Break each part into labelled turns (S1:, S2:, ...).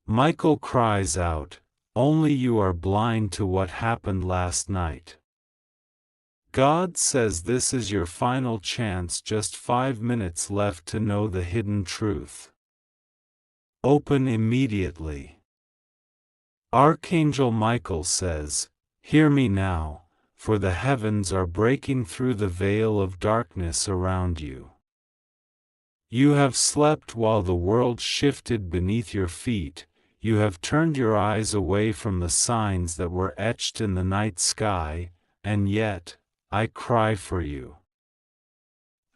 S1: Michael cries out, "Only you are blind to what happened last night." God says this is your final chance, just 5 minutes left to know the hidden truth. Open immediately. Archangel Michael says, "Hear me now, for the heavens are breaking through the veil of darkness around you. You have slept while the world shifted beneath your feet, you have turned your eyes away from the signs that were etched in the night sky, and yet, I cry for you.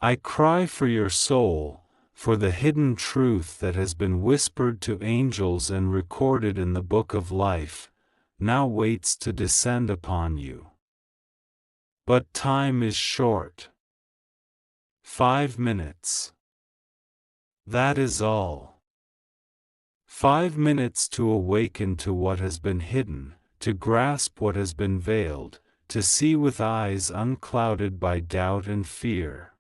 S1: I cry for your soul, for the hidden truth that has been whispered to angels and recorded in the book of life, now waits to descend upon you. But time is short. 5 minutes. That is all. 5 minutes to awaken to what has been hidden, to grasp what has been veiled, to see with eyes unclouded by doubt and fear.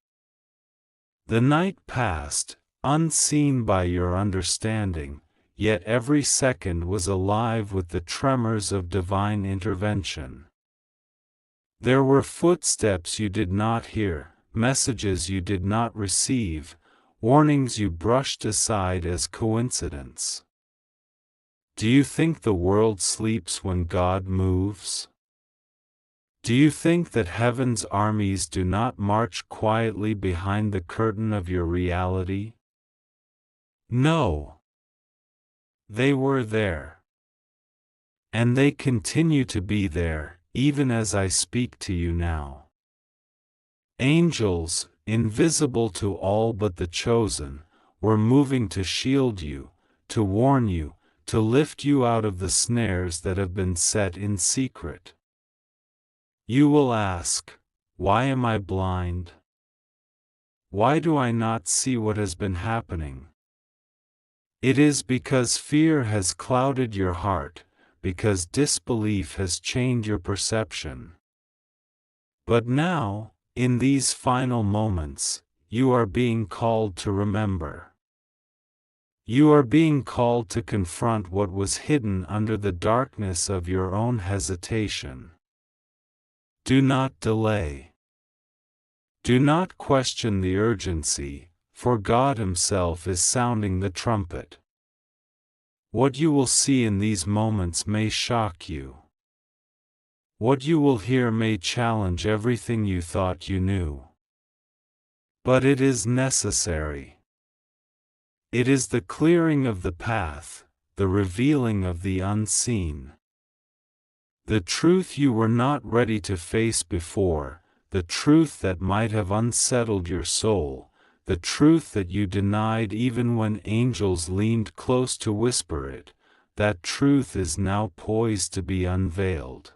S1: The night passed, unseen by your understanding, yet every second was alive with the tremors of divine intervention. There were footsteps you did not hear, messages you did not receive, warnings you brushed aside as coincidence. Do you think the world sleeps when God moves? Do you think that heaven's armies do not march quietly behind the curtain of your reality? No. They were there. And they continue to be there, even as I speak to you now. Angels, invisible to all but the chosen, were moving to shield you, to warn you, to lift you out of the snares that have been set in secret. You will ask, why am I blind? Why do I not see what has been happening? It is because fear has clouded your heart, because disbelief has chained your perception. But now, in these final moments, you are being called to remember. You are being called to confront what was hidden under the darkness of your own hesitation. Do not delay. Do not question the urgency, for God Himself is sounding the trumpet. What you will see in these moments may shock you. What you will hear may challenge everything you thought you knew. But it is necessary. It is the clearing of the path, the revealing of the unseen. The truth you were not ready to face before, the truth that might have unsettled your soul, the truth that you denied even when angels leaned close to whisper it, that truth is now poised to be unveiled.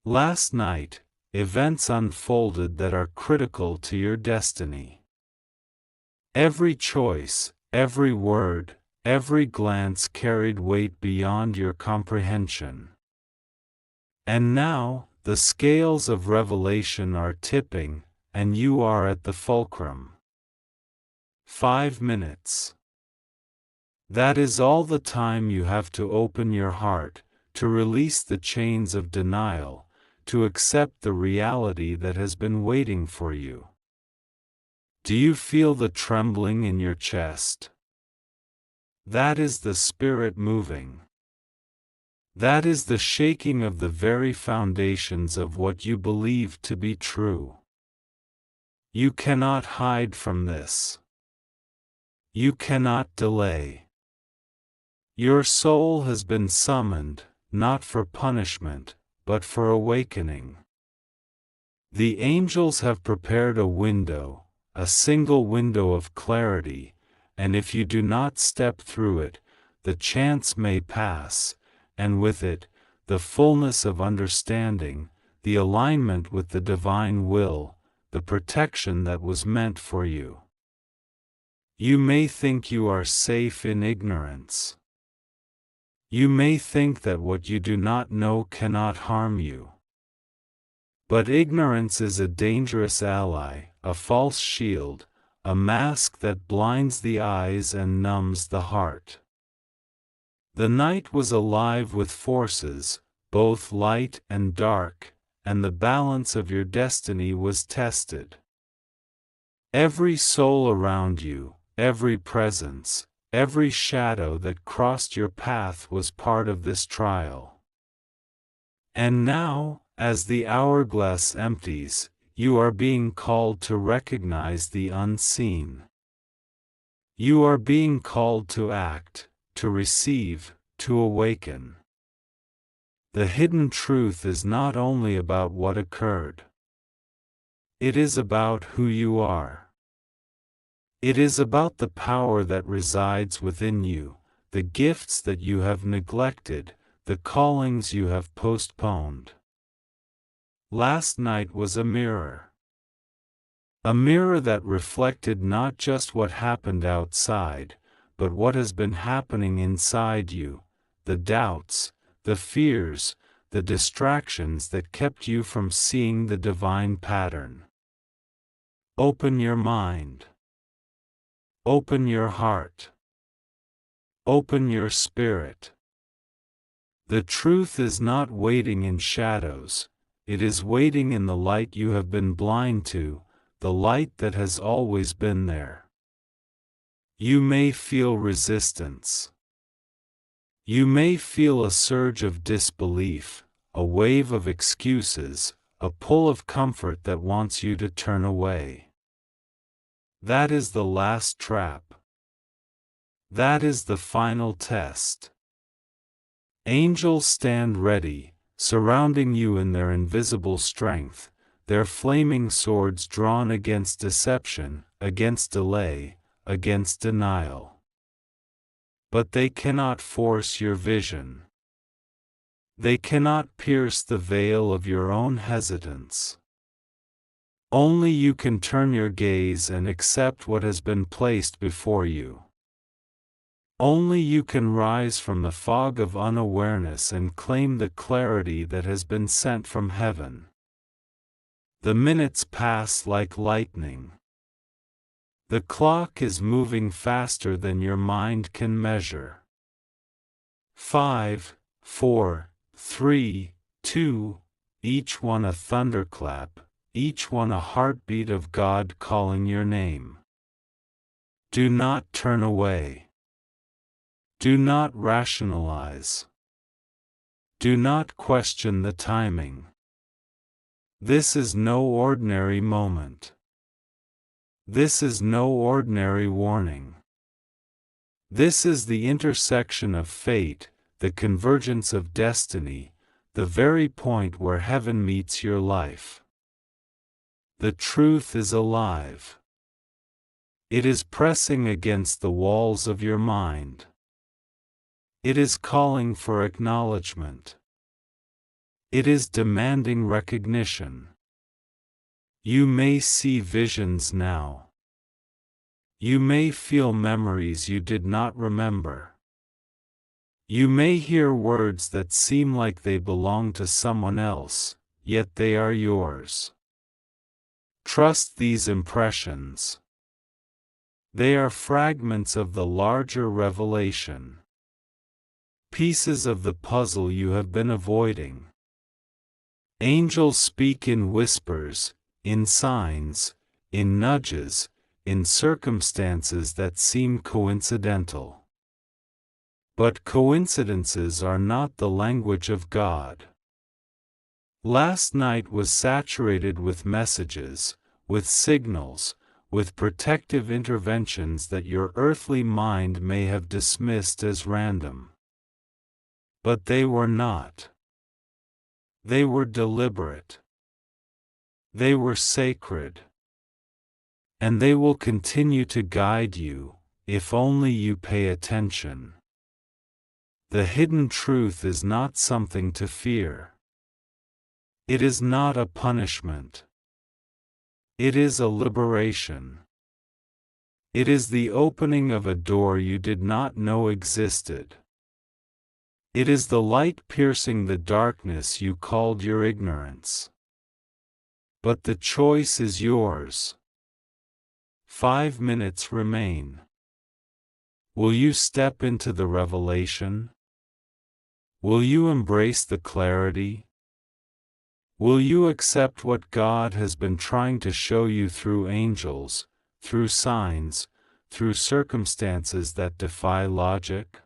S1: Last night, events unfolded that are critical to your destiny. Every choice, every word, every glance carried weight beyond your comprehension. And now, the scales of revelation are tipping, and you are at the fulcrum. 5 minutes. That is all the time you have to open your heart, to release the chains of denial, to accept the reality that has been waiting for you. Do you feel the trembling in your chest? That is the Spirit moving. That is the shaking of the very foundations of what you believe to be true. You cannot hide from this. You cannot delay. Your soul has been summoned, not for punishment, but for awakening. The angels have prepared a window, a single window of clarity, and if you do not step through it, the chance may pass, and with it, the fullness of understanding, the alignment with the divine will, the protection that was meant for you. You may think you are safe in ignorance. You may think that what you do not know cannot harm you. But ignorance is a dangerous ally, a false shield, a mask that blinds the eyes and numbs the heart. The night was alive with forces, both light and dark, and the balance of your destiny was tested. Every soul around you, every presence, every shadow that crossed your path was part of this trial. And now, as the hourglass empties, you are being called to recognize the unseen. You are being called to act, to receive, to awaken. The hidden truth is not only about what occurred. It is about who you are. It is about the power that resides within you, the gifts that you have neglected, the callings you have postponed. Last night was a mirror. A mirror that reflected not just what happened outside, but what has been happening inside you, the doubts, the fears, the distractions that kept you from seeing the divine pattern. Open your mind. Open your heart. Open your spirit. The truth is not waiting in shadows, it is waiting in the light you have been blind to, the light that has always been there. You may feel resistance. You may feel a surge of disbelief, a wave of excuses, a pull of comfort that wants you to turn away. That is the last trap. That is the final test. Angels stand ready, surrounding you in their invisible strength, their flaming swords drawn against deception, against delay, against denial. But they cannot force your vision. They cannot pierce the veil of your own hesitance. Only you can turn your gaze and accept what has been placed before you. Only you can rise from the fog of unawareness and claim the clarity that has been sent from heaven. The minutes pass like lightning. The clock is moving faster than your mind can measure. 5, 4, 3, 2, each one a thunderclap, each one a heartbeat of God calling your name. Do not turn away. Do not rationalize. Do not question the timing. This is no ordinary moment. This is no ordinary warning. This is the intersection of fate, the convergence of destiny, the very point where heaven meets your life. The truth is alive. It is pressing against the walls of your mind. It is calling for acknowledgement. It is demanding recognition. You may see visions now. You may feel memories you did not remember. You may hear words that seem like they belong to someone else, yet they are yours. Trust these impressions. They are fragments of the larger revelation. Pieces of the puzzle you have been avoiding. Angels speak in whispers, in signs, in nudges, in circumstances that seem coincidental. But coincidences are not the language of God. Last night was saturated with messages, with signals, with protective interventions that your earthly mind may have dismissed as random. But they were not. They were deliberate. They were sacred. And they will continue to guide you, if only you pay attention. The hidden truth is not something to fear. It is not a punishment. It is a liberation. It is the opening of a door you did not know existed. It is the light piercing the darkness you called your ignorance. But the choice is yours. 5 minutes remain. Will you step into the revelation? Will you embrace the clarity? Will you accept what God has been trying to show you through angels, through signs, through circumstances that defy logic?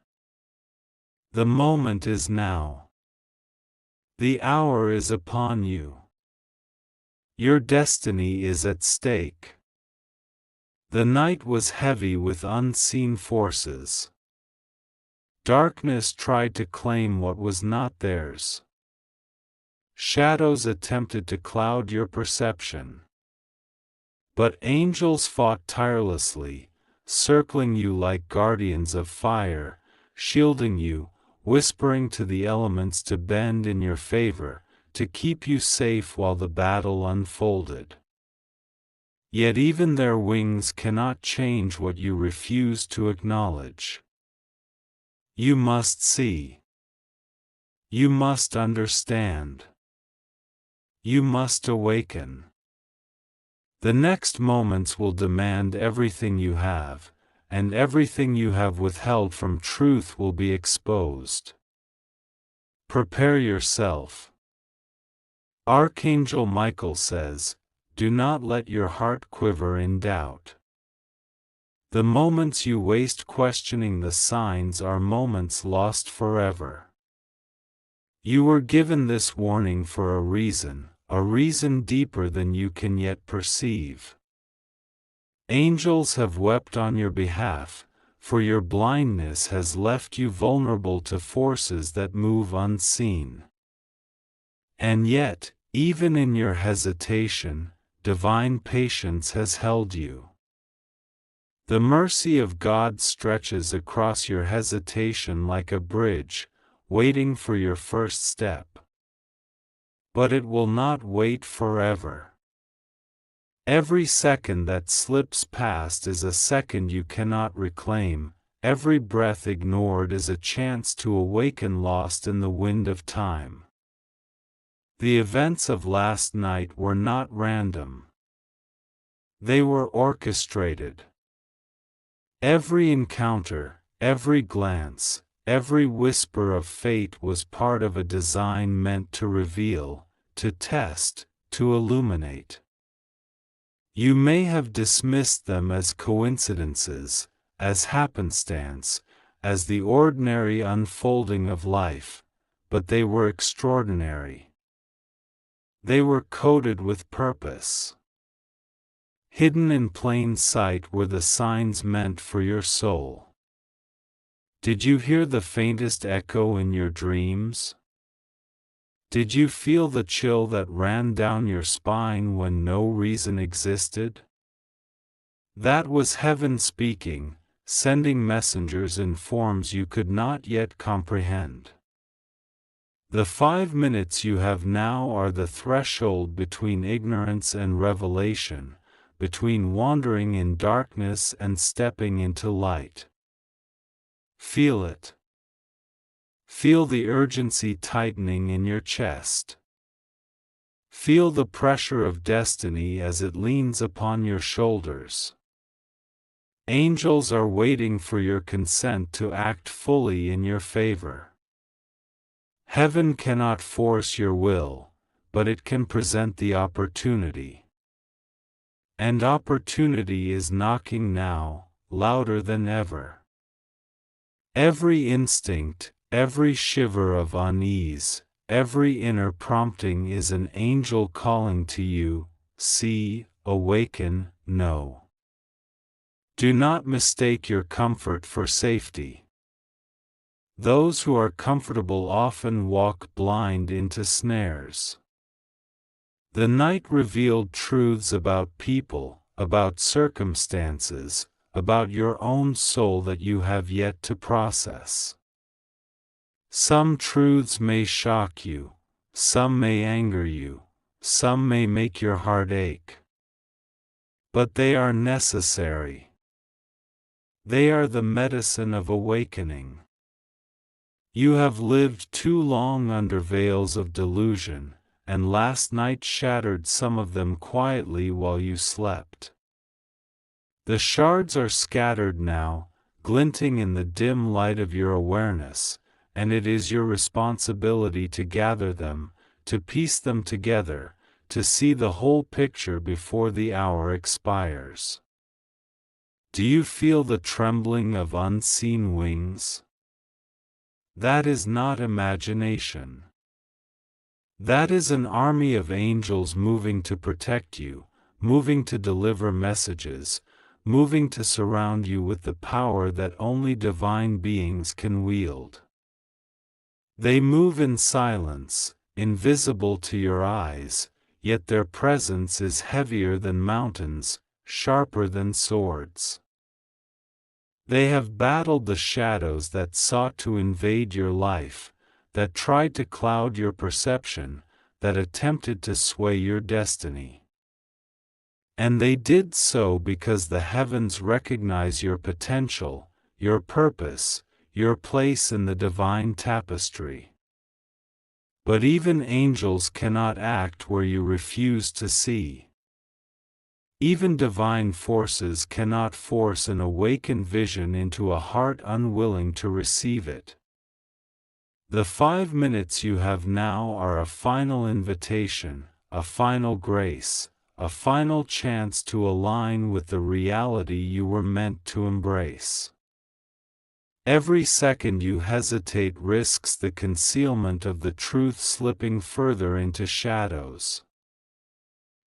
S1: The moment is now. The hour is upon you. Your destiny is at stake. The night was heavy with unseen forces. Darkness tried to claim what was not theirs. Shadows attempted to cloud your perception. But angels fought tirelessly, circling you like guardians of fire, shielding you, whispering to the elements to bend in your favor, to keep you safe while the battle unfolded. Yet even their wings cannot change what you refuse to acknowledge. You must see. You must understand. You must awaken. The next moments will demand everything you have, and everything you have withheld from truth will be exposed. Prepare yourself. Archangel Michael says, "Do not let your heart quiver in doubt." The moments you waste questioning the signs are moments lost forever. You were given this warning for a reason deeper than you can yet perceive. Angels have wept on your behalf, for your blindness has left you vulnerable to forces that move unseen. And yet, even in your hesitation, divine patience has held you. The mercy of God stretches across your hesitation like a bridge, waiting for your first step. But it will not wait forever. Every second that slips past is a second you cannot reclaim, every breath ignored is a chance to awaken lost in the wind of time. The events of last night were not random. They were orchestrated. Every encounter, every glance, every whisper of fate was part of a design meant to reveal, to test, to illuminate. You may have dismissed them as coincidences, as happenstance, as the ordinary unfolding of life, but they were extraordinary. They were coded with purpose. Hidden in plain sight were the signs meant for your soul. Did you hear the faintest echo in your dreams? Did you feel the chill that ran down your spine when no reason existed? That was heaven speaking, sending messengers in forms you could not yet comprehend. The 5 minutes you have now are the threshold between ignorance and revelation, between wandering in darkness and stepping into light. Feel it. Feel the urgency tightening in your chest. Feel the pressure of destiny as it leans upon your shoulders. Angels are waiting for your consent to act fully in your favor. Heaven cannot force your will, but it can present the opportunity. And opportunity is knocking now, louder than ever. Every instinct, every shiver of unease, every inner prompting is an angel calling to you, see, awaken, know. Do not mistake your comfort for safety. Those who are comfortable often walk blind into snares. The night revealed truths about people, about circumstances, about your own soul that you have yet to process. Some truths may shock you, some may anger you, some may make your heart ache. But they are necessary. They are the medicine of awakening. You have lived too long under veils of delusion, and last night shattered some of them quietly while you slept. The shards are scattered now, glinting in the dim light of your awareness, and it is your responsibility to gather them, to piece them together, to see the whole picture before the hour expires. Do you feel the trembling of unseen wings? That is not imagination. That is an army of angels moving to protect you, moving to deliver messages, moving to surround you with the power that only divine beings can wield. They move in silence, invisible to your eyes, yet their presence is heavier than mountains, sharper than swords. They have battled the shadows that sought to invade your life, that tried to cloud your perception, that attempted to sway your destiny. And they did so because the heavens recognize your potential, your purpose, your place in the divine tapestry. But even angels cannot act where you refuse to see. Even divine forces cannot force an awakened vision into a heart unwilling to receive it. The 5 minutes you have now are a final invitation, a final grace, a final chance to align with the reality you were meant to embrace. Every second you hesitate risks the concealment of the truth slipping further into shadows.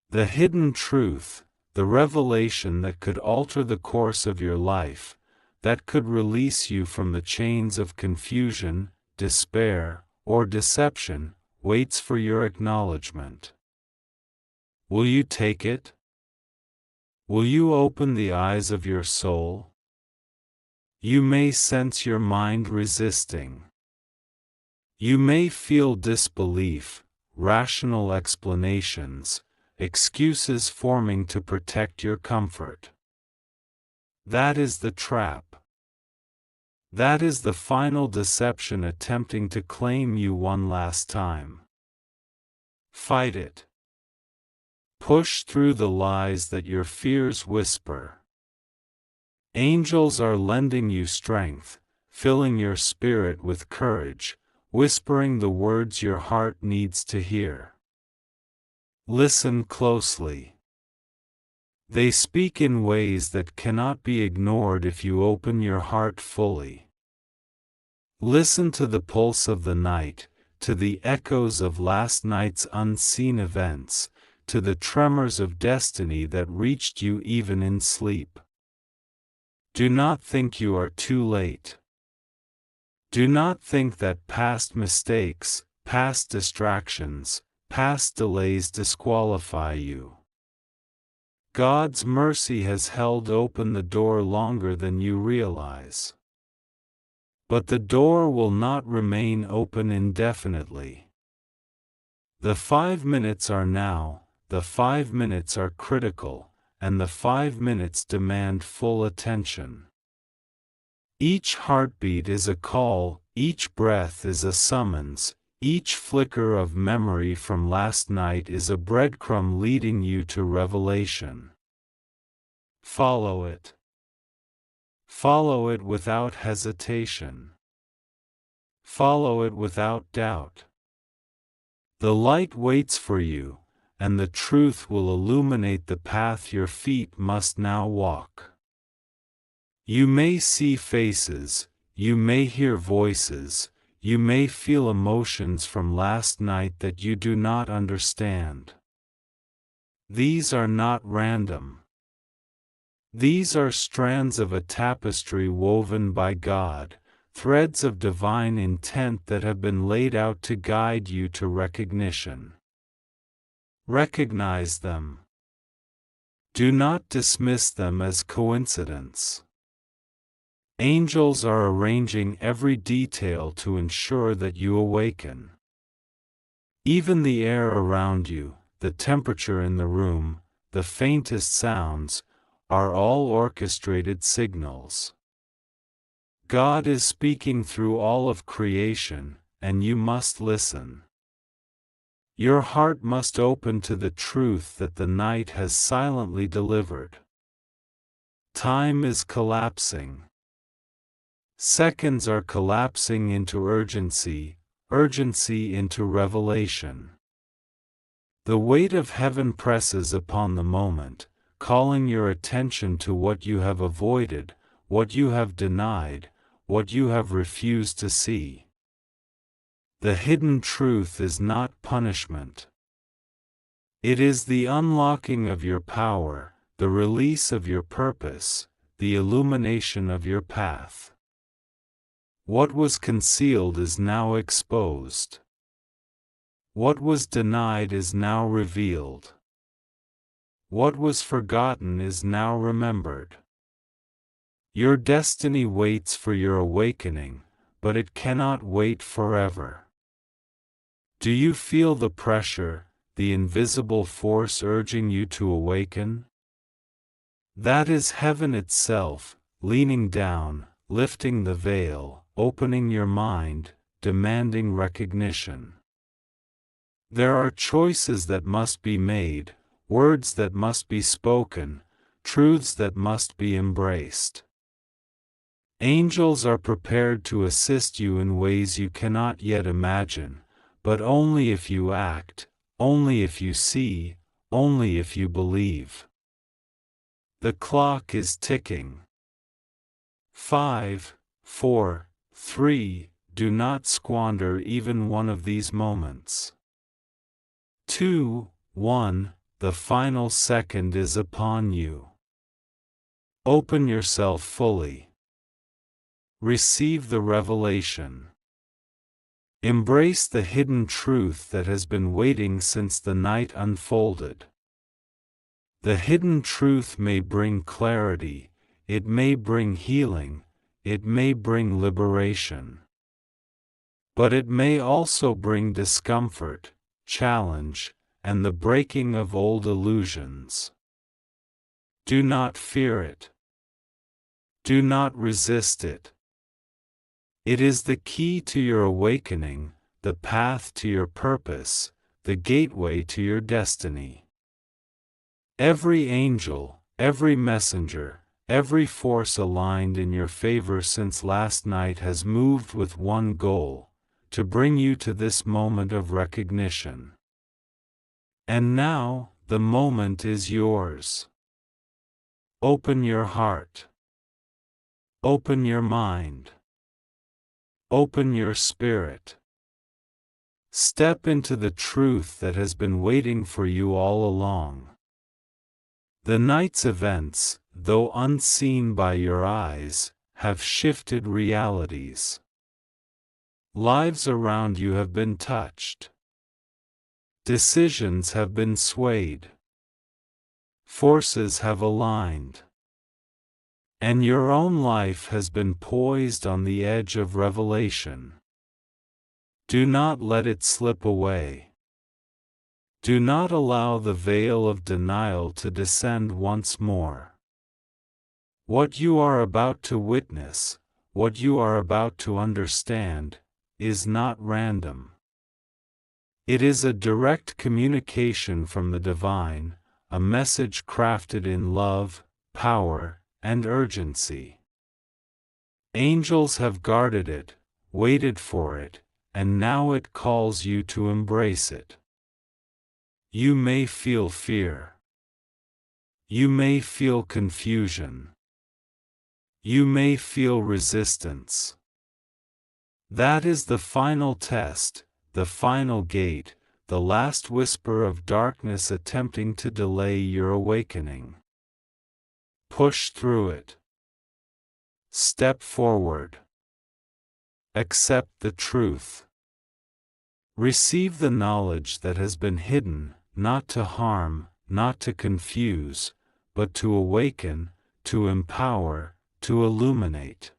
S1: The hidden truth, the revelation that could alter the course of your life, that could release you from the chains of confusion, despair, or deception, waits for your acknowledgement. Will you take it? Will you open the eyes of your soul? You may sense your mind resisting. You may feel disbelief, rational explanations, excuses forming to protect your comfort. That is the trap. That is the final deception attempting to claim you one last time. Fight it. Push through the lies that your fears whisper. Angels are lending you strength, filling your spirit with courage, whispering the words your heart needs to hear. Listen closely. They speak in ways that cannot be ignored if you open your heart fully. Listen to the pulse of the night, to the echoes of last night's unseen events, to the tremors of destiny that reached you even in sleep. Do not think you are too late. Do not think that past mistakes, past distractions, past delays disqualify you. God's mercy has held open the door longer than you realize. But the door will not remain open indefinitely. The 5 minutes are now, the 5 minutes are critical, and the 5 minutes demand full attention. Each heartbeat is a call, each breath is a summons, each flicker of memory from last night is a breadcrumb leading you to revelation. Follow it. Follow it without hesitation. Follow it without doubt. The light waits for you, and the truth will illuminate the path your feet must now walk. You may see faces, you may hear voices, you may feel emotions from last night that you do not understand. These are not random. These are strands of a tapestry woven by God, threads of divine intent that have been laid out to guide you to recognition. Recognize them. Do not dismiss them as coincidence. Angels are arranging every detail to ensure that you awaken. Even the air around you, the temperature in the room, the faintest sounds, are all orchestrated signals. God is speaking through all of creation, and you must listen. Your heart must open to the truth that the night has silently delivered. Time is collapsing. Seconds are collapsing into urgency, urgency into revelation. The weight of heaven presses upon the moment, calling your attention to what you have avoided, what you have denied, what you have refused to see. The hidden truth is not punishment. It is the unlocking of your power, the release of your purpose, the illumination of your path. What was concealed is now exposed. What was denied is now revealed. What was forgotten is now remembered. Your destiny waits for your awakening, but it cannot wait forever. Do you feel the pressure, the invisible force urging you to awaken? That is heaven itself, leaning down, lifting the veil, opening your mind, demanding recognition. There are choices that must be made, words that must be spoken, truths that must be embraced. Angels are prepared to assist you in ways you cannot yet imagine, but only if you act, only if you see, only if you believe. The clock is ticking. 5, 4, 3, do not squander even one of these moments. 2, 1, the final second is upon you. Open yourself fully. Receive the revelation. Embrace the hidden truth that has been waiting since the night unfolded. The hidden truth may bring clarity, it may bring healing, it may bring liberation. But it may also bring discomfort, challenge, and the breaking of old illusions. Do not fear it. Do not resist it. It is the key to your awakening, the path to your purpose, the gateway to your destiny. Every angel, every messenger, every force aligned in your favor since last night has moved with one goal, to bring you to this moment of recognition. And now, the moment is yours. Open your heart. Open your mind. Open your spirit. Step into the truth that has been waiting for you all along. The night's events, though unseen by your eyes, have shifted realities. Lives around you have been touched. Decisions have been swayed. Forces have aligned. And your own life has been poised on the edge of revelation. Do not let it slip away. Do not allow the veil of denial to descend once more. What you are about to witness, what you are about to understand, is not random. It is a direct communication from the divine, a message crafted in love, power, and urgency. Angels have guarded it, waited for it, and now it calls you to embrace it. You may feel fear. You may feel confusion. You may feel resistance. That is the final test, the final gate, the last whisper of darkness attempting to delay your awakening. Push through it. Step forward. Accept the truth. Receive the knowledge that has been hidden, not to harm, not to confuse, but to awaken, to empower, to illuminate.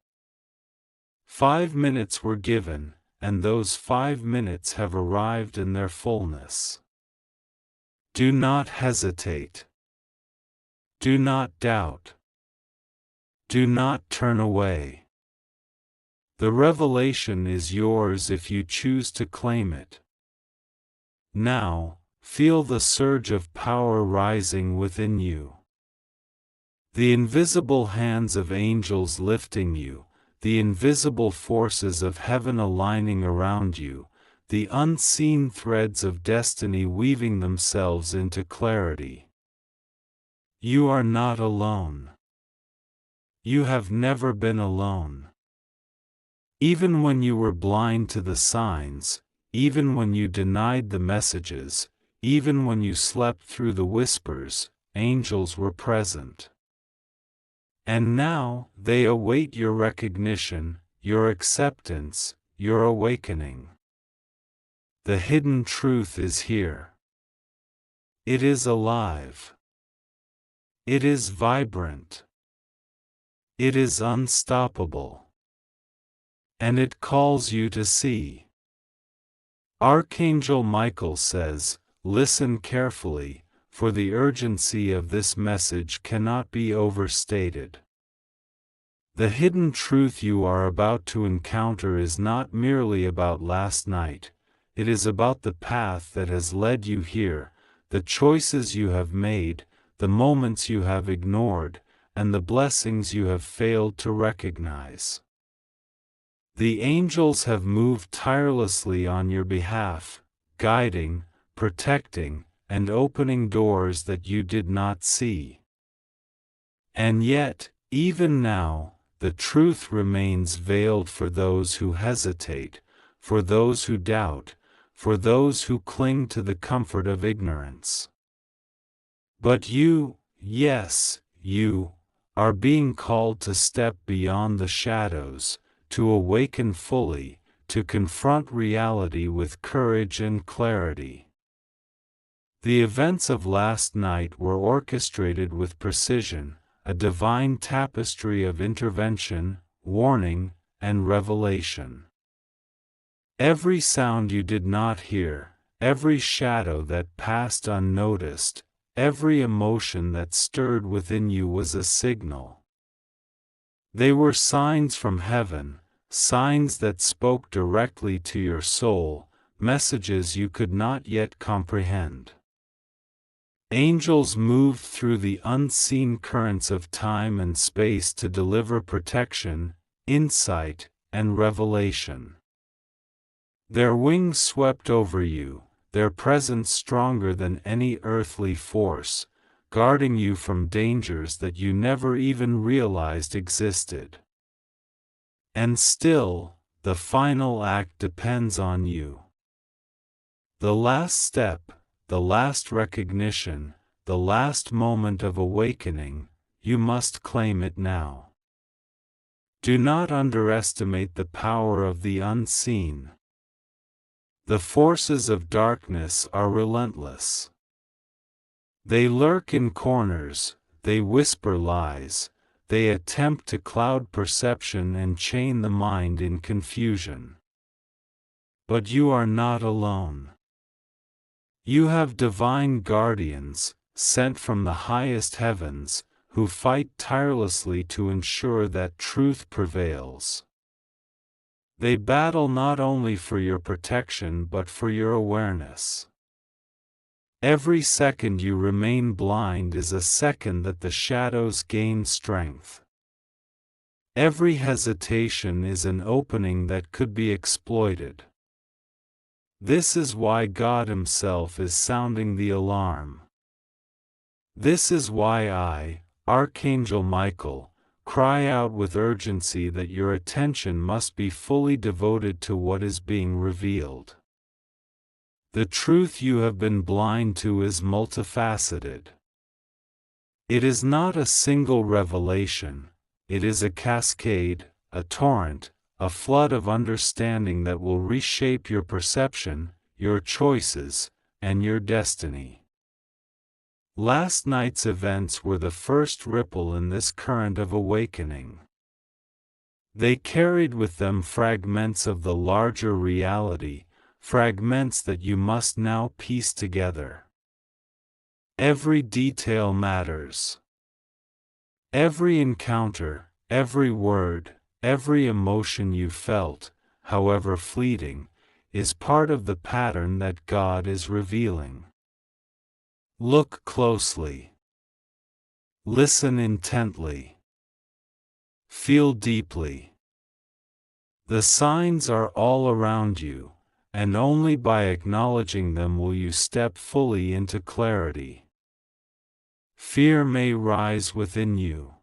S1: 5 minutes were given, and those 5 minutes have arrived in their fullness. Do not hesitate. Do not doubt. Do not turn away. The revelation is yours if you choose to claim it. Now, feel the surge of power rising within you. The invisible hands of angels lifting you, the invisible forces of heaven aligning around you, the unseen threads of destiny weaving themselves into clarity. You are not alone. You have never been alone. Even when you were blind to the signs, even when you denied the messages, even when you slept through the whispers, angels were present. And now, they await your recognition, your acceptance, your awakening. The hidden truth is here. It is alive. It is vibrant. It is unstoppable. And it calls you to see. Archangel Michael says, "Listen carefully, for the urgency of this message cannot be overstated." The hidden truth you are about to encounter is not merely about last night, it is about the path that has led you here, the choices you have made, the moments you have ignored, and the blessings you have failed to recognize. The angels have moved tirelessly on your behalf, guiding, protecting, and opening doors that you did not see. And yet, even now, the truth remains veiled for those who hesitate, for those who doubt, for those who cling to the comfort of ignorance. But you, yes, you, are being called to step beyond the shadows, to awaken fully, to confront reality with courage and clarity. The events of last night were orchestrated with precision, a divine tapestry of intervention, warning, and revelation. Every sound you did not hear, every shadow that passed unnoticed, every emotion that stirred within you was a signal. They were signs from heaven, signs that spoke directly to your soul, messages you could not yet comprehend. Angels moved through the unseen currents of time and space to deliver protection, insight, and revelation. Their wings swept over you, their presence stronger than any earthly force, guarding you from dangers that you never even realized existed. And still, the final act depends on you. The last step, the last recognition, the last moment of awakening, you must claim it now. Do not underestimate the power of the unseen. The forces of darkness are relentless. They lurk in corners, they whisper lies, they attempt to cloud perception and chain the mind in confusion. But you are not alone. You have divine guardians, sent from the highest heavens, who fight tirelessly to ensure that truth prevails. They battle not only for your protection but for your awareness. Every second you remain blind is a second that the shadows gain strength. Every hesitation is an opening that could be exploited. This is why God Himself is sounding the alarm. This is why I, Archangel Michael, cry out with urgency that your attention must be fully devoted to what is being revealed. The truth you have been blind to is multifaceted. It is not a single revelation, it is a cascade, a torrent, a flood of understanding that will reshape your perception, your choices, and your destiny. Last night's events were the first ripple in this current of awakening. They carried with them fragments of the larger reality, fragments that you must now piece together. Every detail matters. Every encounter, every word, every emotion you felt, however fleeting, is part of the pattern that God is revealing. Look closely. Listen intently. Feel deeply. The signs are all around you, and only by acknowledging them will you step fully into clarity. Fear may rise within you.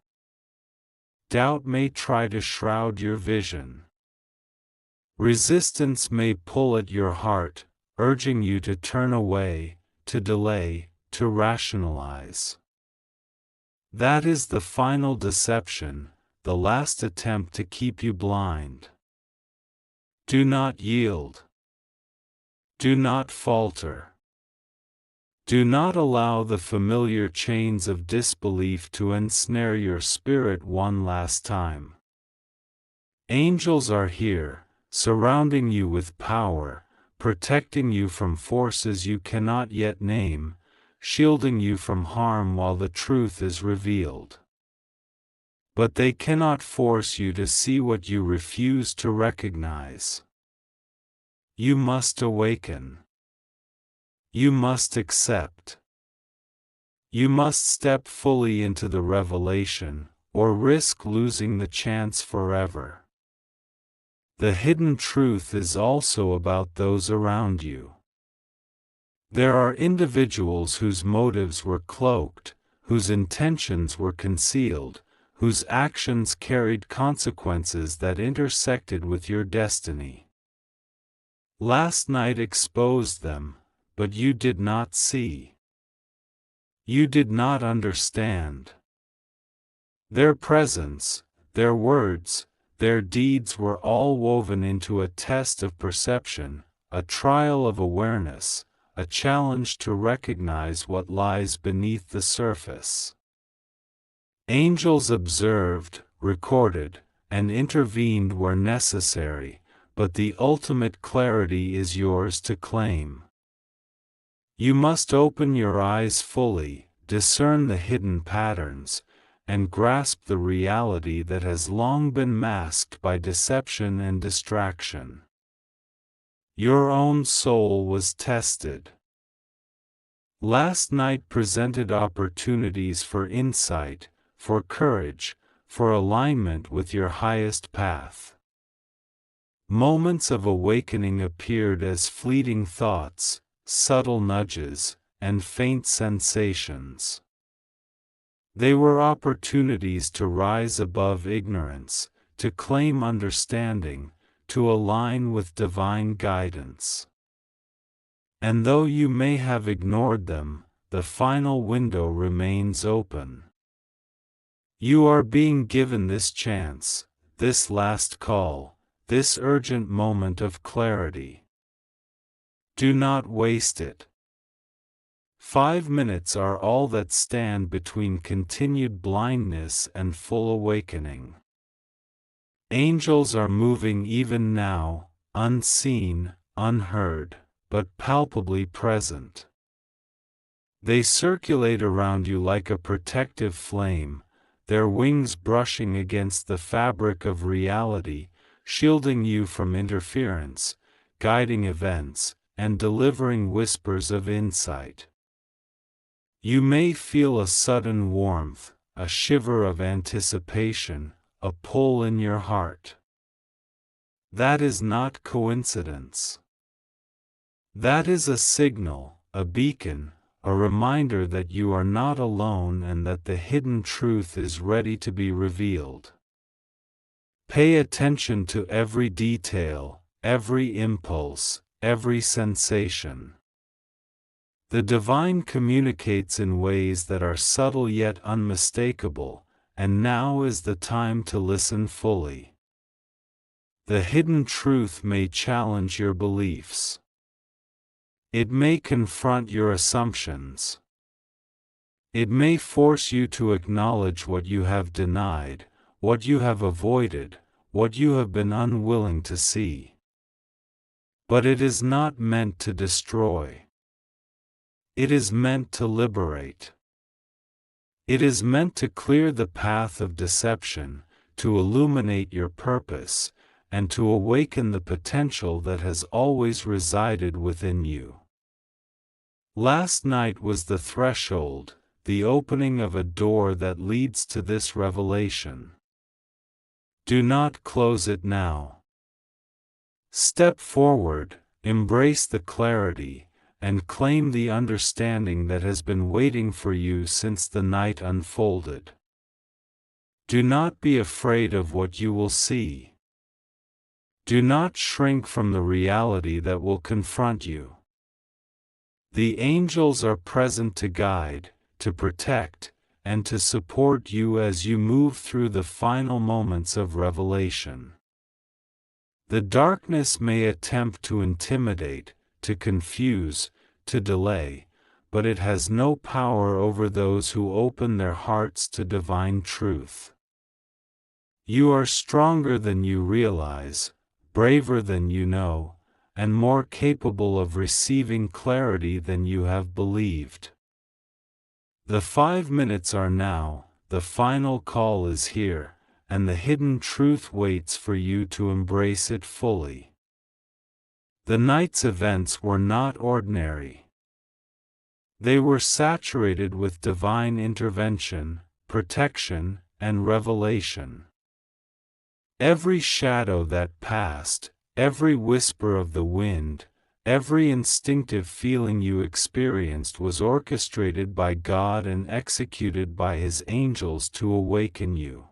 S1: Doubt may try to shroud your vision. Resistance may pull at your heart, urging you to turn away, to delay, to rationalize. That is the final deception, the last attempt to keep you blind. Do not yield. Do not falter. Do not allow the familiar chains of disbelief to ensnare your spirit one last time. Angels are here, surrounding you with power, protecting you from forces you cannot yet name, shielding you from harm while the truth is revealed. But they cannot force you to see what you refuse to recognize. You must awaken. You must accept. You must step fully into the revelation, or risk losing the chance forever. The hidden truth is also about those around you. There are individuals whose motives were cloaked, whose intentions were concealed, whose actions carried consequences that intersected with your destiny. Last night exposed them, but you did not see. You did not understand. Their presence, their words, their deeds were all woven into a test of perception, a trial of awareness, a challenge to recognize what lies beneath the surface. Angels observed, recorded, and intervened where necessary, but the ultimate clarity is yours to claim. You must open your eyes fully, discern the hidden patterns, and grasp the reality that has long been masked by deception and distraction. Your own soul was tested. Last night presented opportunities for insight, for courage, for alignment with your highest path. Moments of awakening appeared as fleeting thoughts, subtle nudges, and faint sensations. They were opportunities to rise above ignorance, to claim understanding, to align with divine guidance. And though you may have ignored them, the final window remains open. You are being given this chance, this last call, this urgent moment of clarity. Do not waste it. 5 minutes are all that stand between continued blindness and full awakening. Angels are moving even now, unseen, unheard, but palpably present. They circulate around you like a protective flame, their wings brushing against the fabric of reality, shielding you from interference, guiding events, and delivering whispers of insight. You may feel a sudden warmth, a shiver of anticipation, a pull in your heart. That is not coincidence. That is a signal, a beacon, a reminder that you are not alone and that the hidden truth is ready to be revealed. Pay attention to every detail, every impulse, every sensation. The divine communicates in ways that are subtle yet unmistakable, and now is the time to listen fully. The hidden truth may challenge your beliefs. It may confront your assumptions. It may force you to acknowledge what you have denied, what you have avoided, what you have been unwilling to see. But it is not meant to destroy. It is meant to liberate. It is meant to clear the path of deception, to illuminate your purpose, and to awaken the potential that has always resided within you. Last night was the threshold, the opening of a door that leads to this revelation. Do not close it now. Step forward, embrace the clarity, and claim the understanding that has been waiting for you since the night unfolded. Do not be afraid of what you will see. Do not shrink from the reality that will confront you. The angels are present to guide, to protect, and to support you as you move through the final moments of revelation. The darkness may attempt to intimidate, to confuse, to delay, but it has no power over those who open their hearts to divine truth. You are stronger than you realize, braver than you know, and more capable of receiving clarity than you have believed. The 5 minutes are now, the final call is here, and the hidden truth waits for you to embrace it fully. The night's events were not ordinary. They were saturated with divine intervention, protection, and revelation. Every shadow that passed, every whisper of the wind, every instinctive feeling you experienced was orchestrated by God and executed by His angels to awaken you.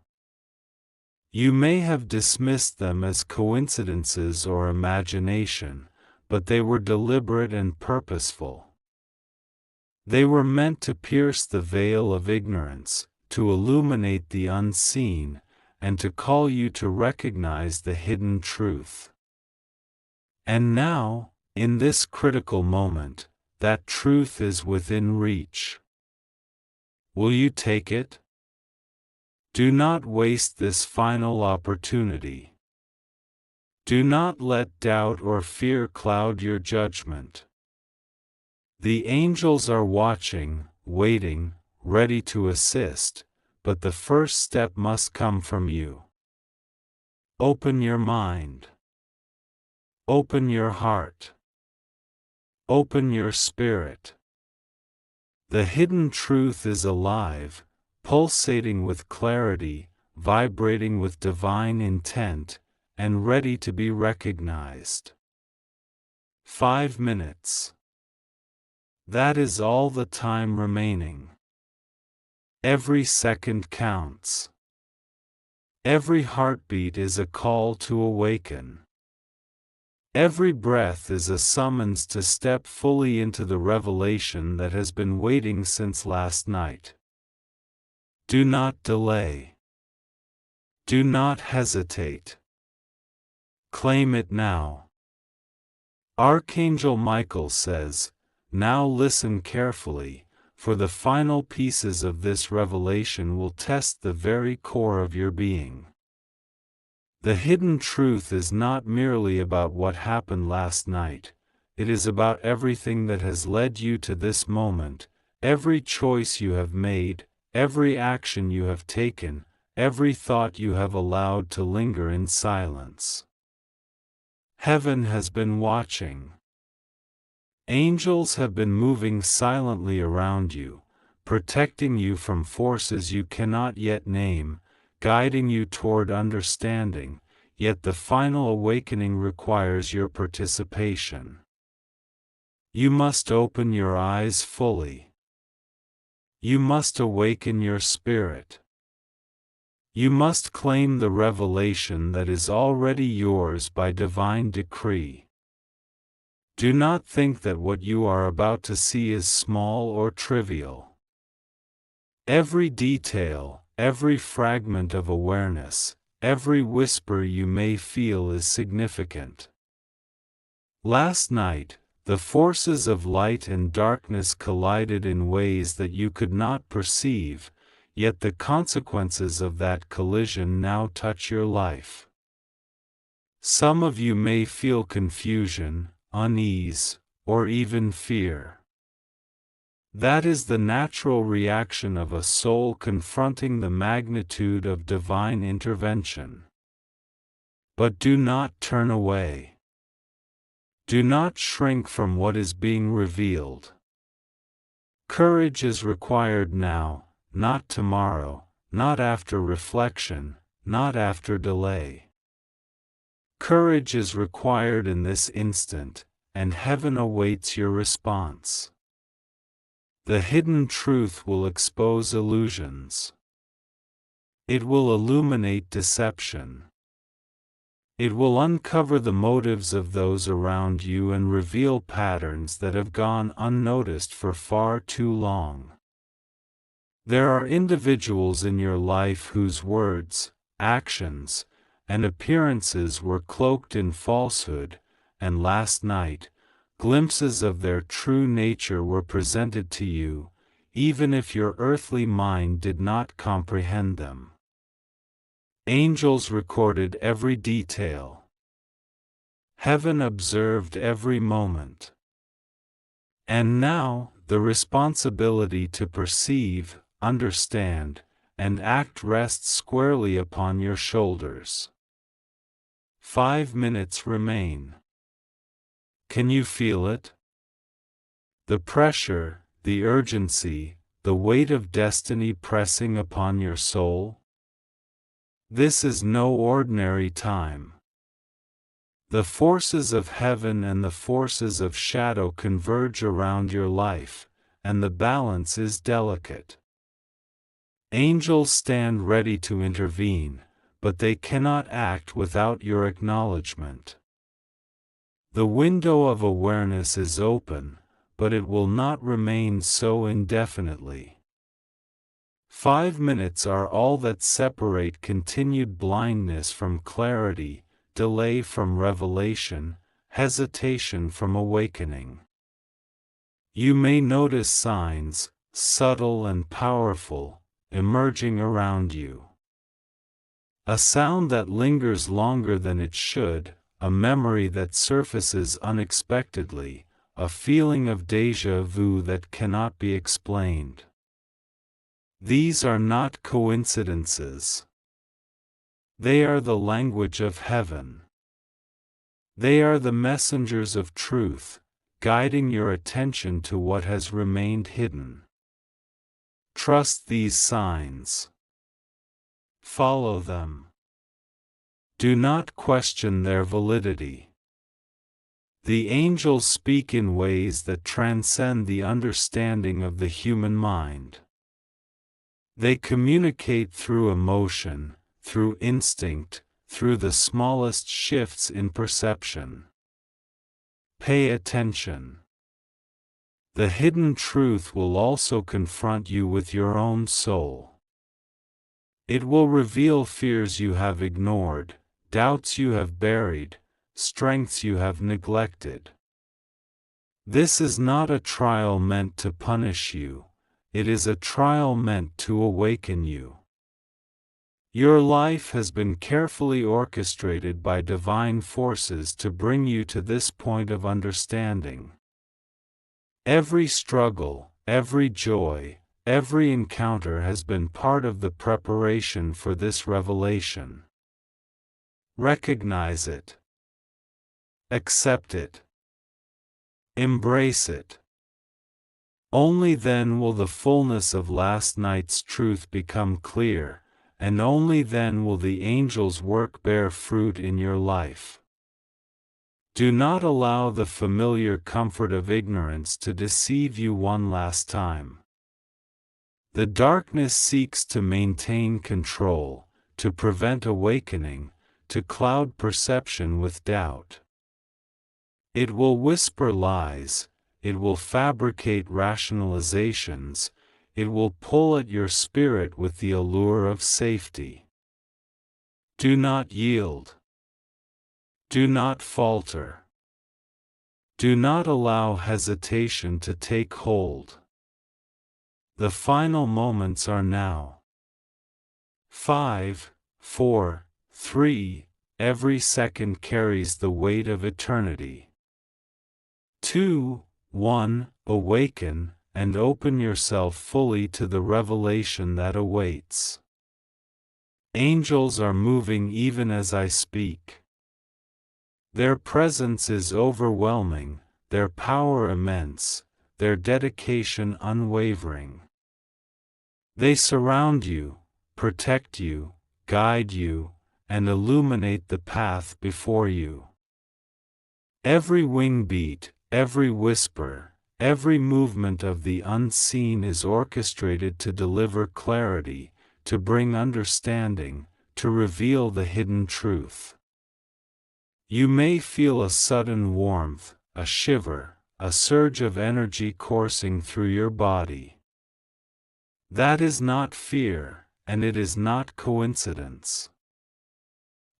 S1: You may have dismissed them as coincidences or imagination, but they were deliberate and purposeful. They were meant to pierce the veil of ignorance, to illuminate the unseen, and to call you to recognize the hidden truth. And now, in this critical moment, that truth is within reach. Will you take it? Do not waste this final opportunity. Do not let doubt or fear cloud your judgment. The angels are watching, waiting, ready to assist, but the first step must come from you. Open your mind. Open your heart. Open your spirit. The hidden truth is alive, pulsating with clarity, vibrating with divine intent, and ready to be recognized. 5 minutes. That is all the time remaining. Every second counts. Every heartbeat is a call to awaken. Every breath is a summons to step fully into the revelation that has been waiting since last night. Do not delay. Do not hesitate. Claim it now. Archangel Michael says, "Now listen carefully, for the final pieces of this revelation will test the very core of your being." The hidden truth is not merely about what happened last night, it is about everything that has led you to this moment, every choice you have made, every action you have taken, every thought you have allowed to linger in silence. Heaven has been watching. Angels have been moving silently around you, protecting you from forces you cannot yet name, guiding you toward understanding, yet the final awakening requires your participation. You must open your eyes fully. You must awaken your spirit. You must claim the revelation that is already yours by divine decree. Do not think that what you are about to see is small or trivial. Every detail, every fragment of awareness, every whisper you may feel is significant. Last night, the forces of light and darkness collided in ways that you could not perceive, yet the consequences of that collision now touch your life. Some of you may feel confusion, unease, or even fear. That is the natural reaction of a soul confronting the magnitude of divine intervention. But do not turn away. Do not shrink from what is being revealed. Courage is required now, not tomorrow, not after reflection, not after delay. Courage is required in this instant, and heaven awaits your response. The hidden truth will expose illusions. It will illuminate deception. It will uncover the motives of those around you and reveal patterns that have gone unnoticed for far too long. There are individuals in your life whose words, actions, and appearances were cloaked in falsehood, and last night, glimpses of their true nature were presented to you, even if your earthly mind did not comprehend them. Angels recorded every detail. Heaven observed every moment. And now, the responsibility to perceive, understand, and act rests squarely upon your shoulders. 5 minutes remain. Can you feel it? The pressure, the urgency, the weight of destiny pressing upon your soul? This is no ordinary time. The forces of heaven and the forces of shadow converge around your life, and the balance is delicate. Angels stand ready to intervene, but they cannot act without your acknowledgement. The window of awareness is open, but it will not remain so indefinitely. 5 minutes are all that separate continued blindness from clarity, delay from revelation, hesitation from awakening. You may notice signs, subtle and powerful, emerging around you. A sound that lingers longer than it should, a memory that surfaces unexpectedly, a feeling of déjà vu that cannot be explained. These are not coincidences. They are the language of heaven. They are the messengers of truth, guiding your attention to what has remained hidden. Trust these signs. Follow them. Do not question their validity. The angels speak in ways that transcend the understanding of the human mind. They communicate through emotion, through instinct, through the smallest shifts in perception. Pay attention. The hidden truth will also confront you with your own soul. It will reveal fears you have ignored, doubts you have buried, strengths you have neglected. This is not a trial meant to punish you. It is a trial meant to awaken you. Your life has been carefully orchestrated by divine forces to bring you to this point of understanding. Every struggle, every joy, every encounter has been part of the preparation for this revelation. Recognize it. Accept it. Embrace it. Only then will the fullness of last night's truth become clear, and only then will the angel's work bear fruit in your life. Do not allow the familiar comfort of ignorance to deceive you one last time. The darkness seeks to maintain control, to prevent awakening, to cloud perception with doubt. It will whisper lies. It will fabricate rationalizations, it will pull at your spirit with the allure of safety. Do not yield. Do not falter. Do not allow hesitation to take hold. The final moments are now. 5, 4, 3, every second carries the weight of eternity. 2, 1. Awaken, and open yourself fully to the revelation that awaits. Angels are moving even as I speak. Their presence is overwhelming, their power immense, their dedication unwavering. They surround you, protect you, guide you, and illuminate the path before you. Every wing beat, every whisper, every movement of the unseen is orchestrated to deliver clarity, to bring understanding, to reveal the hidden truth. You may feel a sudden warmth, a shiver, a surge of energy coursing through your body. That is not fear, and it is not coincidence.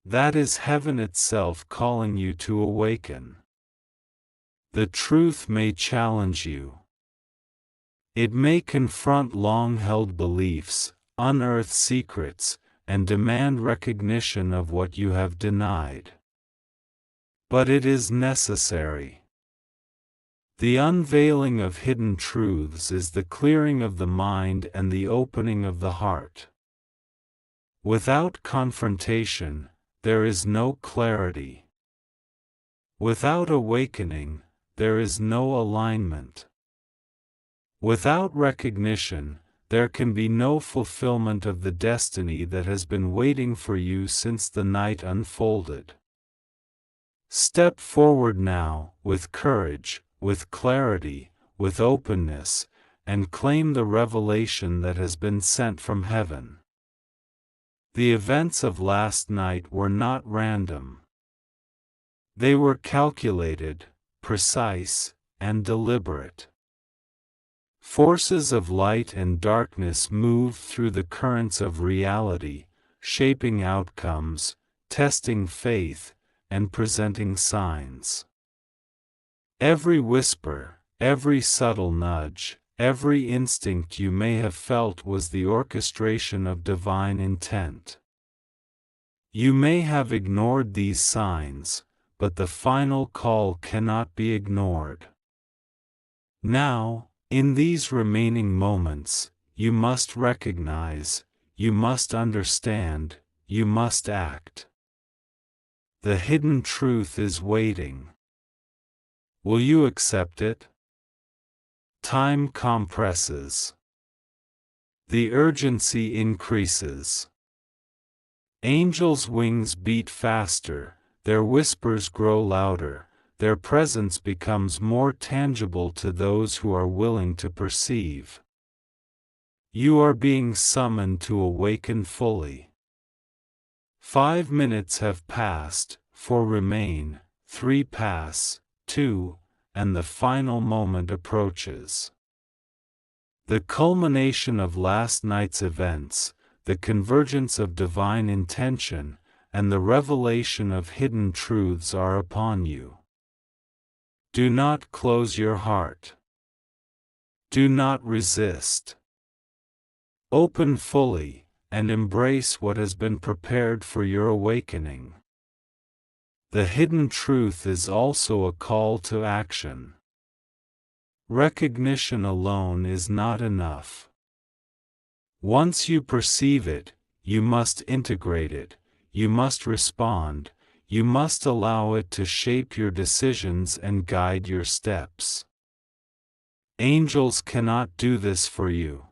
S1: That is heaven itself calling you to awaken. The truth may challenge you. It may confront long-held beliefs, unearth secrets, and demand recognition of what you have denied. But it is necessary. The unveiling of hidden truths is the clearing of the mind and the opening of the heart. Without confrontation, there is no clarity. Without awakening, there is no alignment. Without recognition, there can be no fulfillment of the destiny that has been waiting for you since the night unfolded. Step forward now, with courage, with clarity, with openness, and claim the revelation that has been sent from heaven. The events of last night were not random. They were calculated, precise, and deliberate. Forces of light and darkness move through the currents of reality, shaping outcomes, testing faith, and presenting signs. Every whisper, every subtle nudge, every instinct you may have felt was the orchestration of divine intent. You may have ignored these signs, but the final call cannot be ignored. Now, in these remaining moments, you must recognize, you must understand, you must act. The hidden truth is waiting. Will you accept it? Time compresses. The urgency increases. Angels' wings beat faster, their whispers grow louder, their presence becomes more tangible to those who are willing to perceive. You are being summoned to awaken fully. 5 minutes have passed, 4 remain, 3 pass, 2, and the final moment approaches. The culmination of last night's events, the convergence of divine intention, and the revelation of hidden truths are upon you. Do not close your heart. Do not resist. Open fully, and embrace what has been prepared for your awakening. The hidden truth is also a call to action. Recognition alone is not enough. Once you perceive it, you must integrate it, you must respond, you must allow it to shape your decisions and guide your steps. Angels cannot do this for you.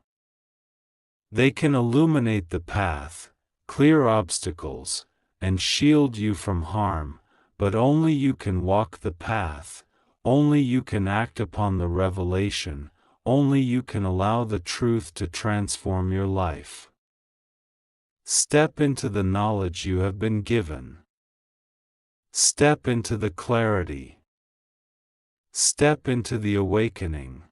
S1: They can illuminate the path, clear obstacles, and shield you from harm, but only you can walk the path, only you can act upon the revelation, only you can allow the truth to transform your life. Step into the knowledge you have been given. Step into the clarity. Step into the awakening.